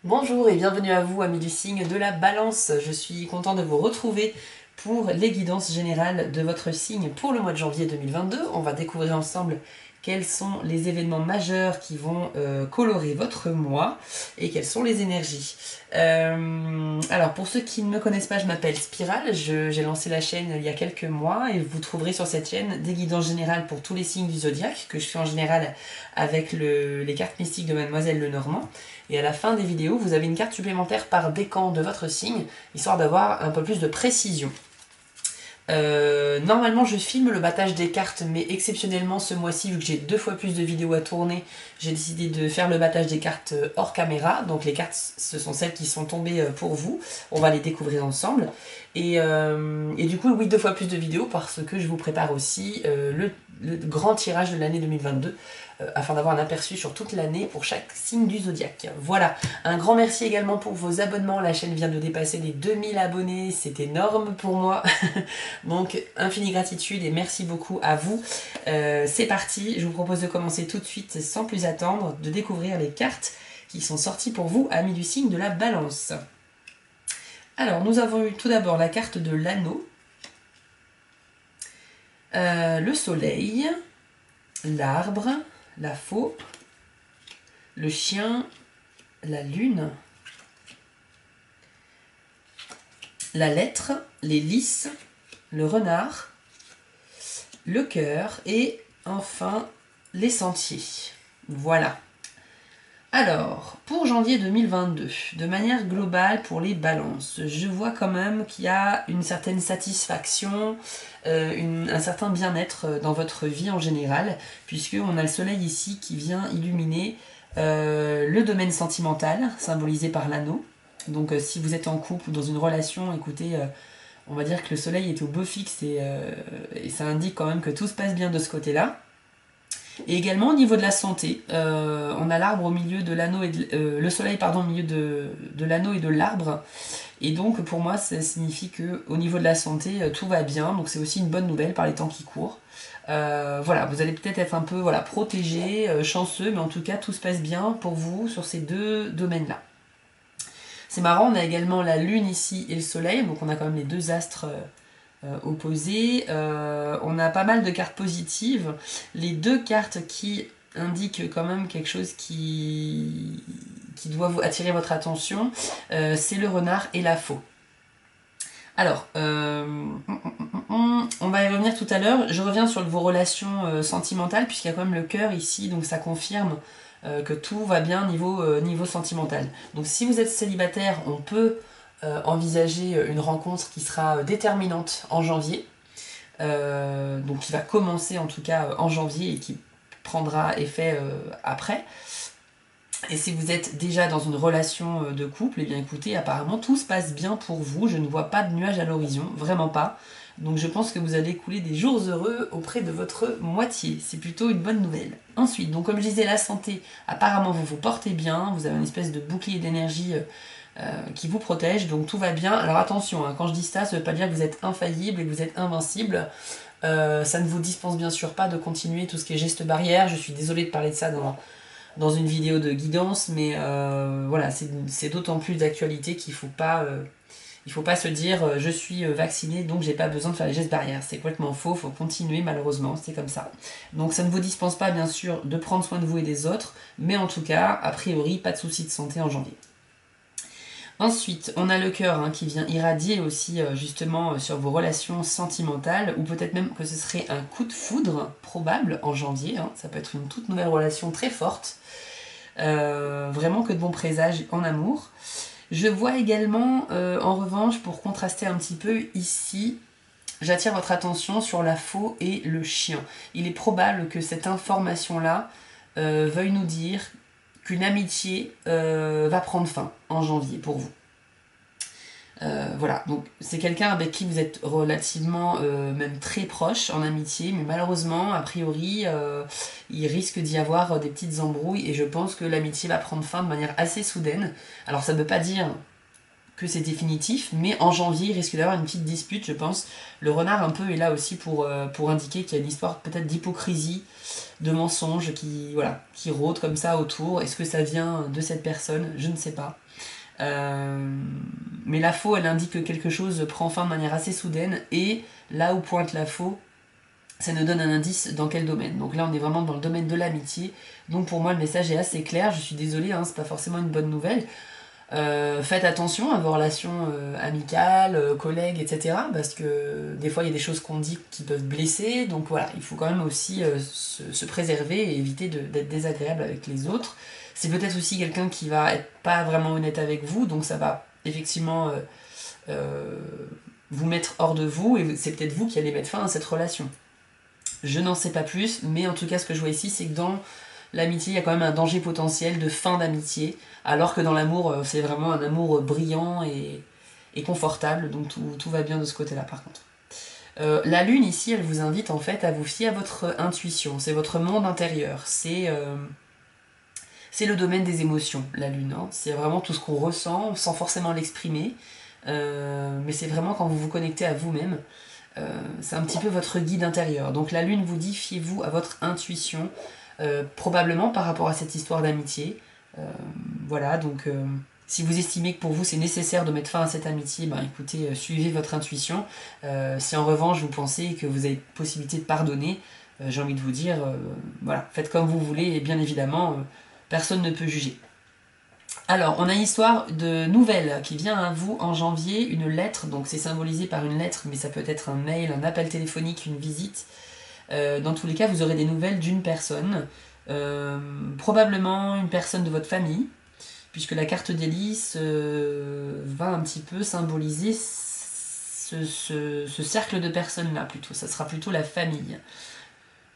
Bonjour et bienvenue à vous, amis du signe de la Balance. Je suis content de vous retrouver pour les guidances générales de votre signe pour le mois de janvier 2022. On va découvrir ensemble quels sont les événements majeurs qui vont colorer votre mois et quelles sont les énergies. Alors pour ceux qui ne me connaissent pas, je m'appelle Spiral, j'ai lancé la chaîne il y a quelques mois et vous trouverez sur cette chaîne des guidances générales pour tous les signes du zodiaque que je fais en général avec les cartes mystiques de Mademoiselle Lenormand. Et à la fin des vidéos, vous avez une carte supplémentaire par décan de votre signe, histoire d'avoir un peu plus de précision. Normalement je filme le battage des cartes, mais exceptionnellement ce mois-ci, vu que j'ai 2 fois plus de vidéos à tourner, j'ai décidé de faire le battage des cartes hors caméra. Donc les cartes, ce sont celles qui sont tombées pour vous. On va les découvrir ensemble. Et du coup, oui, 2 fois plus de vidéos parce que je vous prépare aussi le grand tirage de l'année 2022 afin d'avoir un aperçu sur toute l'année pour chaque signe du zodiaque. Voilà, un grand merci également pour vos abonnements. La chaîne vient de dépasser les 2000 abonnés, c'est énorme pour moi. Donc, infinie gratitude et merci beaucoup à vous. C'est parti, je vous propose de commencer tout de suite sans plus attendre, de découvrir les cartes qui sont sorties pour vous, amis du signe de la Balance. Alors, nous avons eu tout d'abord la carte de l'anneau, le soleil, l'arbre, la faux, le chien, la lune, la lettre, les lys, le renard, le cœur et enfin les sentiers. Voilà. Alors, pour janvier 2022, de manière globale pour les balances, je vois quand même qu'il y a une certaine satisfaction, un certain bien-être dans votre vie en général, puisqu'on a le soleil ici qui vient illuminer le domaine sentimental, symbolisé par l'anneau. Donc si vous êtes en couple ou dans une relation, écoutez, on va dire que le soleil est au beau fixe et ça indique quand même que tout se passe bien de ce côté-là. Et également au niveau de la santé, on a l'arbre au milieu de l'anneau et le soleil pardon au milieu de l'anneau et de l'arbre. Et donc pour moi ça signifie que au niveau de la santé tout va bien. Donc c'est aussi une bonne nouvelle par les temps qui courent. Voilà, vous allez peut-être être un peu protégé, chanceux, mais en tout cas tout se passe bien pour vous sur ces deux domaines-là. C'est marrant, on a également la lune ici et le soleil, donc on a quand même les deux astres opposés. On a pas mal de cartes positives. Les deux cartes qui indiquent quand même quelque chose qui doit vous attirer votre attention, c'est le renard et la faux. Alors, on va y revenir tout à l'heure. Je reviens sur vos relations sentimentales, puisqu'il y a quand même le cœur ici, donc ça confirme que tout va bien niveau sentimental. Donc si vous êtes célibataire, on peut envisager une rencontre qui sera déterminante en janvier, donc qui va commencer en tout cas en janvier et qui prendra effet après. Et si vous êtes déjà dans une relation de couple, et bien écoutez, apparemment tout se passe bien pour vous, je ne vois pas de nuages à l'horizon, vraiment pas. Donc je pense que vous allez couler des jours heureux auprès de votre moitié, c'est plutôt une bonne nouvelle. Ensuite, donc comme je disais, la santé, apparemment vous vous portez bien, vous avez une espèce de bouclier d'énergie qui vous protège, donc tout va bien. Alors attention, hein, quand je dis ça ne veut pas dire que vous êtes infaillible et que vous êtes invincible. Ça ne vous dispense bien sûr pas de continuer tout ce qui est gestes barrières. Je suis désolée de parler de ça dans une vidéo de guidance, mais voilà, c'est d'autant plus d'actualité qu'il faut pas se dire je suis vacciné donc j'ai pas besoin de faire les gestes barrières. C'est complètement faux, faut continuer malheureusement, c'est comme ça. Donc ça ne vous dispense pas bien sûr de prendre soin de vous et des autres, mais en tout cas, a priori, pas de soucis de santé en janvier. Ensuite, on a le cœur qui vient irradier aussi justement sur vos relations sentimentales, ou peut-être même que ce serait un coup de foudre probable en janvier. Ça peut être une toute nouvelle relation très forte. Vraiment que de bons présages en amour. Je vois également, en revanche, pour contraster un petit peu ici, j'attire votre attention sur la faux et le chien. Il est probable que cette information-là veuille nous dire qu'une amitié va prendre fin en janvier pour vous. Voilà, donc c'est quelqu'un avec qui vous êtes relativement même très proche en amitié, mais malheureusement, a priori, il risque d'y avoir des petites embrouilles et je pense que l'amitié va prendre fin de manière assez soudaine. Alors ça ne veut pas dire que c'est définitif, mais en janvier, il risque d'avoir une petite dispute, je pense. Le renard, un peu, est là aussi pour indiquer qu'il y a une histoire peut-être d'hypocrisie, de mensonge qui rôde comme ça autour. Est-ce que ça vient de cette personne? Je ne sais pas. Mais la faux, elle indique que quelque chose prend fin de manière assez soudaine, et là où pointe la faux, ça nous donne un indice dans quel domaine. Donc là, on est vraiment dans le domaine de l'amitié. Donc pour moi, le message est assez clair. Je suis désolée, hein, c'est pas forcément une bonne nouvelle. Faites attention à vos relations amicales, collègues, etc. Parce que des fois, il y a des choses qu'on dit qui peuvent blesser. Donc voilà, il faut quand même aussi se préserver et éviter d'être désagréable avec les autres. C'est peut-être aussi quelqu'un qui va être pas vraiment honnête avec vous. Donc ça va effectivement vous mettre hors de vous. Et c'est peut-être vous qui allez mettre fin à cette relation. Je n'en sais pas plus, mais en tout cas, ce que je vois ici, c'est que dans l'amitié, il y a quand même un danger potentiel de fin d'amitié, alors que dans l'amour, c'est vraiment un amour brillant et confortable, donc tout va bien de ce côté-là, par contre. La lune, ici, elle vous invite en fait à vous fier à votre intuition, c'est votre monde intérieur, c'est le domaine des émotions, la lune, hein. C'est vraiment tout ce qu'on ressent, sans forcément l'exprimer, mais c'est vraiment quand vous vous connectez à vous-même. C'est un petit peu votre guide intérieur. Donc la lune vous dit, fiez-vous à votre intuition, probablement par rapport à cette histoire d'amitié. Voilà, donc si vous estimez que pour vous c'est nécessaire de mettre fin à cette amitié, ben écoutez, suivez votre intuition. Si en revanche vous pensez que vous avez possibilité de pardonner, j'ai envie de vous dire, voilà, faites comme vous voulez, et bien évidemment, personne ne peut juger. Alors, on a une histoire de nouvelles qui vient à vous en janvier, une lettre, donc c'est symbolisé par une lettre, mais ça peut être un mail, un appel téléphonique, une visite. Dans tous les cas, vous aurez des nouvelles d'une personne, probablement une personne de votre famille, puisque la carte d'hélice va un petit peu symboliser ce cercle de personnes-là, plutôt. Ça sera plutôt la famille.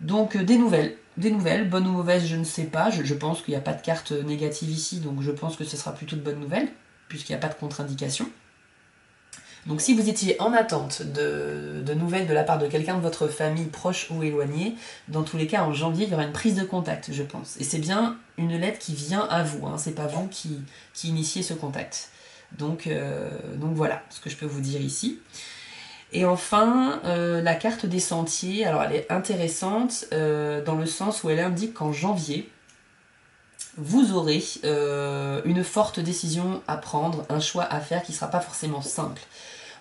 Donc des nouvelles, bonnes ou mauvaises, je ne sais pas, je pense qu'il n'y a pas de carte négative ici, donc je pense que ce sera plutôt de bonnes nouvelles, puisqu'il n'y a pas de contre-indication. Donc si vous étiez en attente de nouvelles de la part de quelqu'un de votre famille, proche ou éloigné, dans tous les cas en janvier il y aura une prise de contact, je pense. Et c'est bien une lettre qui vient à vous, hein, c'est pas vous qui initiez ce contact. Donc voilà ce que je peux vous dire ici. Et enfin, la carte des sentiers, alors elle est intéressante dans le sens où elle indique qu'en janvier, vous aurez une forte décision à prendre, un choix à faire qui ne sera pas forcément simple.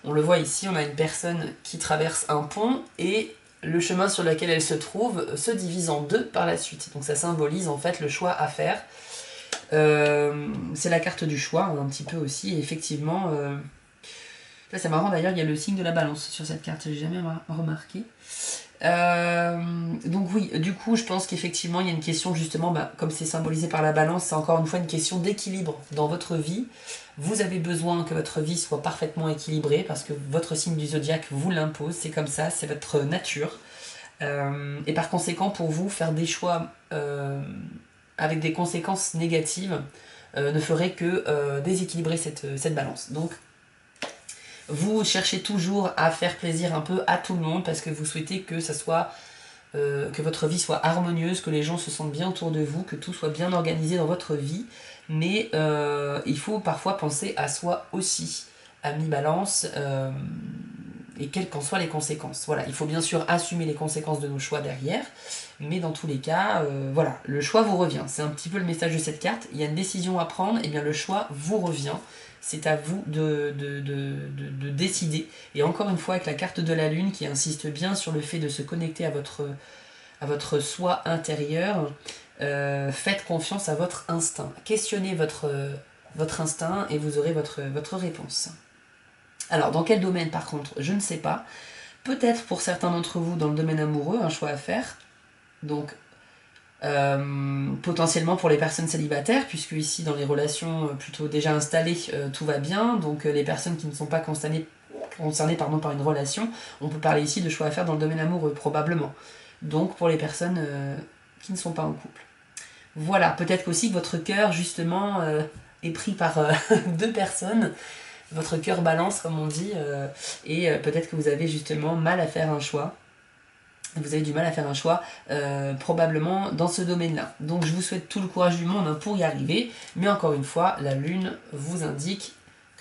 On le voit ici, on a une personne qui traverse un pont et le chemin sur lequel elle se trouve se divise en deux par la suite. Donc ça symbolise en fait le choix à faire. C'est la carte du choix, un petit peu aussi, et effectivement... Là, c'est marrant d'ailleurs, il y a le signe de la balance sur cette carte, j'ai jamais remarqué. Donc oui, du coup, je pense qu'effectivement, il y a une question justement, comme c'est symbolisé par la balance, c'est encore une fois une question d'équilibre dans votre vie. Vous avez besoin que votre vie soit parfaitement équilibrée parce que votre signe du zodiaque vous l'impose, c'est comme ça, c'est votre nature. Et par conséquent, pour vous, faire des choix avec des conséquences négatives ne ferait que déséquilibrer cette balance. Donc, vous cherchez toujours à faire plaisir un peu à tout le monde parce que vous souhaitez que ça soit que votre vie soit harmonieuse, que les gens se sentent bien autour de vous, que tout soit bien organisé dans votre vie. Mais il faut parfois penser à soi aussi, à mi-balance, et quelles qu'en soient les conséquences. Voilà, il faut bien sûr assumer les conséquences de nos choix derrière, mais dans tous les cas, voilà, le choix vous revient. C'est un petit peu le message de cette carte. Il y a une décision à prendre, et bien le choix vous revient. C'est à vous de décider. Et encore une fois, avec la carte de la lune qui insiste bien sur le fait de se connecter à votre soi intérieur, faites confiance à votre instinct. Questionnez votre instinct et vous aurez votre réponse. Alors, dans quel domaine par contre, je ne sais pas. Peut-être pour certains d'entre vous dans le domaine amoureux, un choix à faire. Donc, potentiellement pour les personnes célibataires, puisque ici dans les relations plutôt déjà installées, tout va bien. Donc les personnes qui ne sont pas concernées par une relation, on peut parler ici de choix à faire dans le domaine amoureux, probablement. Donc pour les personnes qui ne sont pas en couple. Voilà, peut-être aussi que votre cœur justement est pris par deux personnes. Votre cœur balance, comme on dit, et peut-être que vous avez justement mal à faire un choix. Vous avez du mal à faire un choix, probablement dans ce domaine-là. Donc je vous souhaite tout le courage du monde pour y arriver, mais encore une fois, la lune vous indique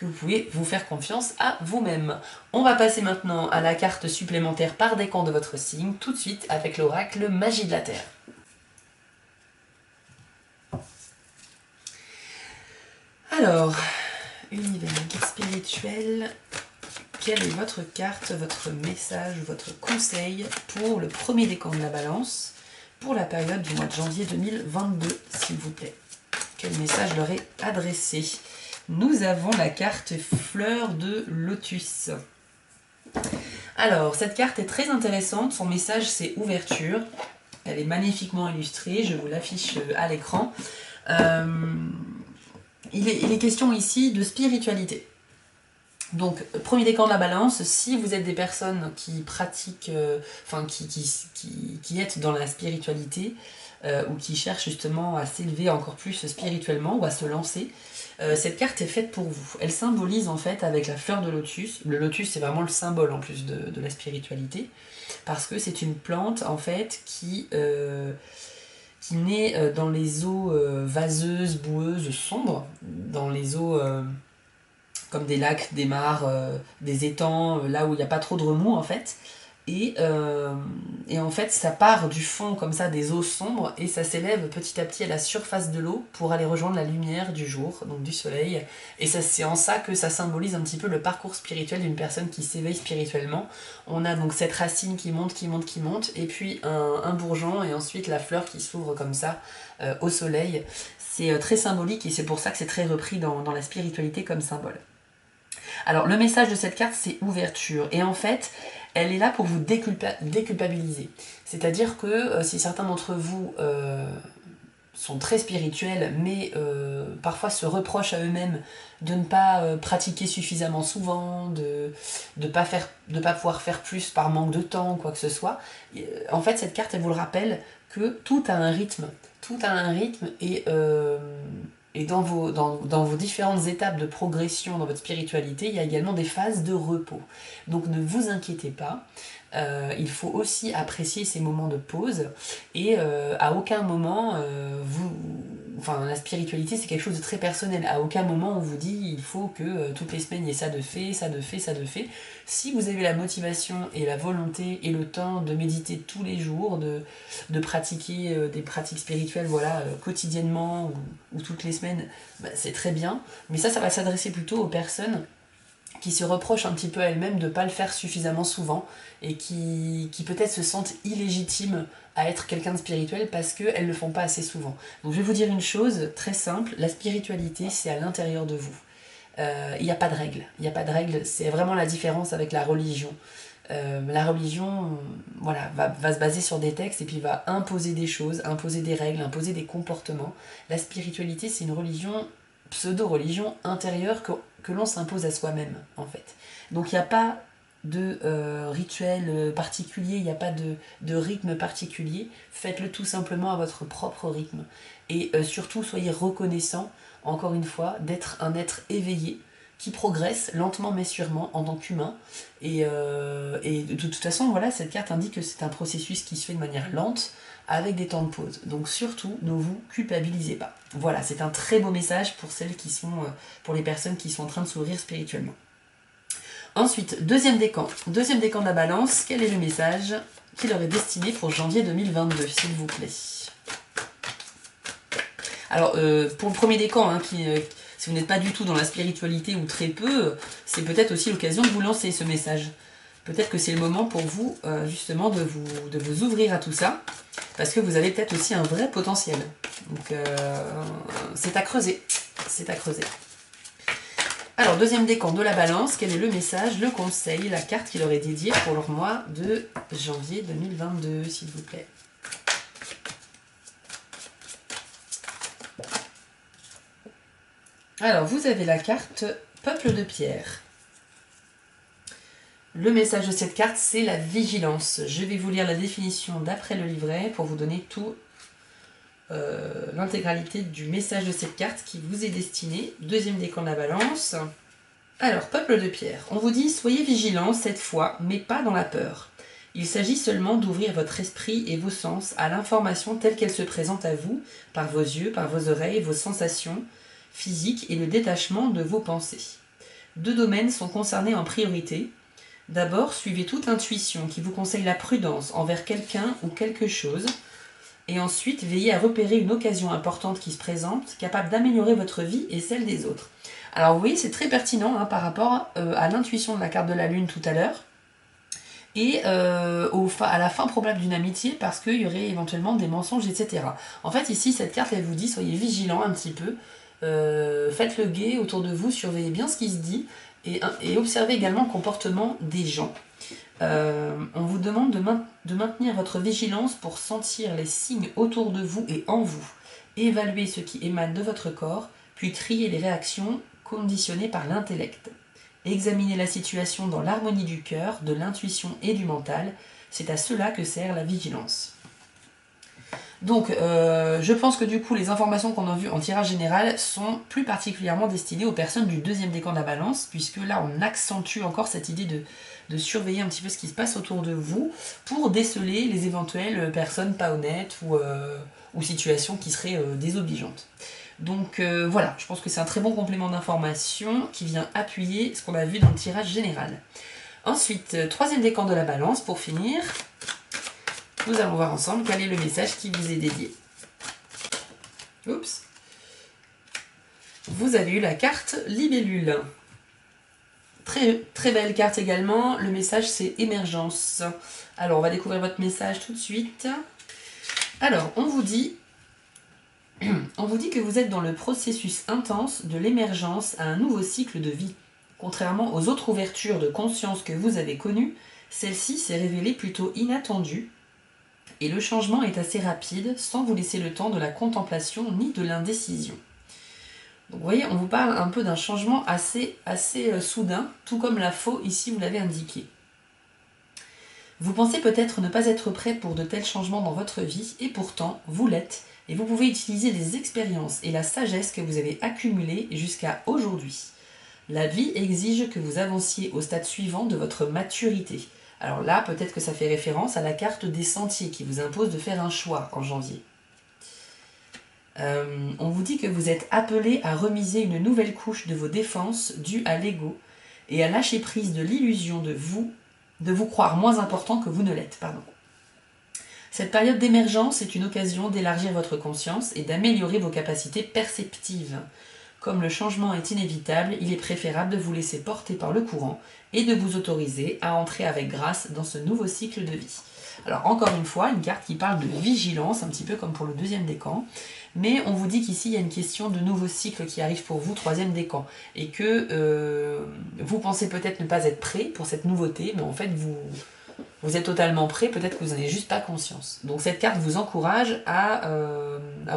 que vous pouvez vous faire confiance à vous-même. On va passer maintenant à la carte supplémentaire par décan de votre signe, tout de suite avec l'oracle Magie de la Terre. Alors, univers, guide spirituel, quelle est votre carte, votre message, votre conseil pour le premier décan de la Balance, pour la période du mois de janvier 2022, s'il vous plaît? Quel message leur est adressé? Nous avons la carte Fleur de Lotus. Alors, cette carte est très intéressante, son message c'est ouverture. Elle est magnifiquement illustrée, je vous l'affiche à l'écran. Il est question ici de spiritualité. Donc, premier décan de la Balance, si vous êtes des personnes qui pratiquent, qui êtes dans la spiritualité, ou qui cherchent justement à s'élever encore plus spirituellement ou à se lancer, cette carte est faite pour vous. Elle symbolise en fait avec la fleur de lotus. Le lotus c'est vraiment le symbole en plus de la spiritualité, parce que c'est une plante en fait qui naît dans les eaux vaseuses, boueuses, sombres, dans les eaux comme des lacs, des mares, des étangs, là où il n'y a pas trop de remous en fait. Et en fait ça part du fond comme ça des eaux sombres et ça s'élève petit à petit à la surface de l'eau pour aller rejoindre la lumière du jour, donc du soleil. Et c'est en ça que ça symbolise un petit peu le parcours spirituel d'une personne qui s'éveille spirituellement. On a donc cette racine qui monte, qui monte, qui monte, et puis un bourgeon et ensuite la fleur qui s'ouvre comme ça au soleil. C'est très symbolique et c'est pour ça que c'est très repris dans la spiritualité comme symbole. Alors le message de cette carte c'est ouverture, et en fait elle est là pour vous déculpabiliser. C'est-à-dire que si certains d'entre vous sont très spirituels, mais parfois se reprochent à eux-mêmes de ne pas pratiquer suffisamment souvent, de ne pas pouvoir faire plus par manque de temps, quoi que ce soit, en fait cette carte elle vous le rappelle que tout a un rythme. Tout a un rythme et dans vos différentes étapes de progression dans votre spiritualité, il y a également des phases de repos. Donc ne vous inquiétez pas, il faut aussi apprécier ces moments de pause, et à aucun moment, la spiritualité c'est quelque chose de très personnel. À aucun moment on vous dit il faut que toutes les semaines il y ait ça de fait, ça de fait, ça de fait. Si vous avez la motivation et la volonté et le temps de méditer tous les jours, de pratiquer des pratiques spirituelles quotidiennement ou toutes les semaines, c'est très bien. Mais ça va s'adresser plutôt aux personnes qui se reprochent un petit peu à elles-mêmes de ne pas le faire suffisamment souvent et qui peut-être se sentent illégitimes à être quelqu'un de spirituel parce qu'elles ne le font pas assez souvent. Donc je vais vous dire une chose très simple, la spiritualité c'est à l'intérieur de vous. Il n'y a pas de règle, c'est vraiment la différence avec la religion. La religion va se baser sur des textes et puis va imposer des choses, imposer des règles, imposer des comportements. La spiritualité c'est une religion, pseudo-religion intérieure que l'on s'impose à soi-même en fait. Donc il n'y a pas de rituel particulier, il n'y a pas de rythme particulier, faites-le tout simplement à votre propre rythme. Et surtout soyez reconnaissant, encore une fois, d'être un être éveillé, qui progresse lentement mais sûrement en tant qu'humain. Et de toute façon, voilà, cette carte indique que c'est un processus qui se fait de manière lente, avec des temps de pause. Donc surtout, ne vous culpabilisez pas. Voilà, c'est un très beau message pour les personnes qui sont en train de s'ouvrir spirituellement. Ensuite, deuxième décan de la Balance, quel est le message qui leur est destiné pour janvier 2022, s'il vous plaît? Alors, pour le premier décan, si vous n'êtes pas du tout dans la spiritualité ou très peu, c'est peut-être aussi l'occasion de vous lancer ce message. Peut-être que c'est le moment pour vous, justement, de vous ouvrir à tout ça, parce que vous avez peut-être aussi un vrai potentiel. Donc, c'est à creuser. C'est à creuser. Alors, deuxième décan de la Balance, quel est le message, le conseil, la carte qui leur est dédiée pour leur mois de janvier 2022, s'il vous plaît? Alors, vous avez la carte Peuple de Pierre. Le message de cette carte, c'est la vigilance. Je vais vous lire la définition d'après le livret pour vous donner tout l'intégralité du message de cette carte qui vous est destinée. Deuxième décan de la Balance. Alors, Peuple de Pierre, on vous dit, soyez vigilants cette fois, mais pas dans la peur. Il s'agit seulement d'ouvrir votre esprit et vos sens à l'information telle qu'elle se présente à vous, par vos yeux, par vos oreilles, vos sensations physiques et le détachement de vos pensées. 2 domaines sont concernés en priorité. D'abord, suivez toute intuition qui vous conseille la prudence envers quelqu'un ou quelque chose. Et ensuite, veillez à repérer une occasion importante qui se présente, capable d'améliorer votre vie et celle des autres. Alors oui, c'est très pertinent hein, par rapport à l'intuition de la carte de la Lune tout à l'heure et à la fin probable d'une amitié parce qu'il y aurait éventuellement des mensonges, etc. En fait, ici, cette carte, elle vous dit, soyez vigilants un petit peu, faites le guet autour de vous, surveillez bien ce qui se dit et observez également le comportement des gens. On vous demande de maintenir votre vigilance pour sentir les signes autour de vous et en vous, évaluer ce qui émane de votre corps, puis trier les réactions conditionnées par l'intellect. Examinez la situation dans l'harmonie du cœur, de l'intuition et du mental, c'est à cela que sert la vigilance. Donc, je pense que du coup, les informations qu'on a vues en tirage général sont plus particulièrement destinées aux personnes du deuxième décan de la balance, puisque là, on accentue encore cette idée de surveiller un petit peu ce qui se passe autour de vous pour déceler les éventuelles personnes pas honnêtes ou situations qui seraient désobligeantes. Donc voilà, je pense que c'est un très bon complément d'information qui vient appuyer ce qu'on a vu dans le tirage général. Ensuite, troisième décan de la balance, pour finir, nous allons voir ensemble quel est le message qui vous est dédié. Oups. Vous avez eu la carte Libellule. Très, très belle carte également. Le message, c'est émergence. Alors, on va découvrir votre message tout de suite. Alors, on vous dit que vous êtes dans le processus intense de l'émergence à un nouveau cycle de vie. Contrairement aux autres ouvertures de conscience que vous avez connues, celle-ci s'est révélée plutôt inattendue et le changement est assez rapide sans vous laisser le temps de la contemplation ni de l'indécision. Donc vous voyez, on vous parle un peu d'un changement assez soudain, tout comme la faux ici vous l'avez indiqué. Vous pensez peut-être ne pas être prêt pour de tels changements dans votre vie, et pourtant vous l'êtes, et vous pouvez utiliser les expériences et la sagesse que vous avez accumulées jusqu'à aujourd'hui. La vie exige que vous avanciez au stade suivant de votre maturité. Alors là, peut-être que ça fait référence à la carte des sentiers qui vous impose de faire un choix en janvier. On vous dit que vous êtes appelé à remiser une nouvelle couche de vos défenses dues à l'ego et à lâcher prise de l'illusion de vous croire moins important que vous ne l'êtes. Cette période d'émergence est une occasion d'élargir votre conscience et d'améliorer vos capacités perceptives. Comme le changement est inévitable, il est préférable de vous laisser porter par le courant et de vous autoriser à entrer avec grâce dans ce nouveau cycle de vie. Alors encore une fois, une carte qui parle de vigilance, un petit peu comme pour le deuxième décan, mais on vous dit qu'ici il y a une question de nouveau cycle qui arrive pour vous, troisième décan, et que vous pensez peut-être ne pas être prêt pour cette nouveauté, mais en fait vous êtes totalement prêt, peut-être que vous n'en avez juste pas conscience. Donc cette carte vous encourage à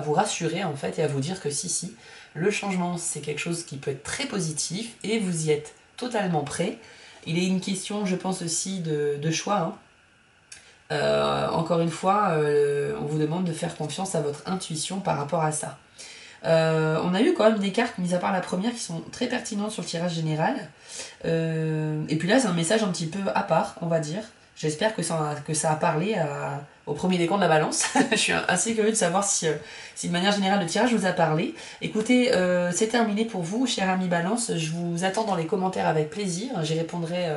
vous rassurer en fait et à vous dire que si, le changement c'est quelque chose qui peut être très positif et vous y êtes totalement prêt. Il est une question, je pense aussi, de choix. Encore une fois, on vous demande de faire confiance à votre intuition par rapport à ça. On a eu quand même des cartes, mis à part la première, qui sont très pertinentes sur le tirage général. Et puis là, c'est un message un petit peu à part, on va dire. J'espère que ça a parlé au premier décan de la balance. Je suis assez curieux de savoir si de manière générale le tirage vous a parlé. Écoutez, c'est terminé pour vous, cher ami balance. Je vous attends dans les commentaires avec plaisir. J'y répondrai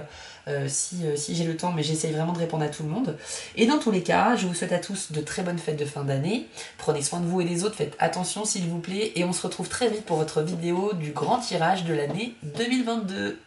si j'ai le temps, mais j'essaye vraiment de répondre à tout le monde. Et dans tous les cas, je vous souhaite à tous de très bonnes fêtes de fin d'année. Prenez soin de vous et des autres, faites attention s'il vous plaît. Et on se retrouve très vite pour votre vidéo du grand tirage de l'année 2022.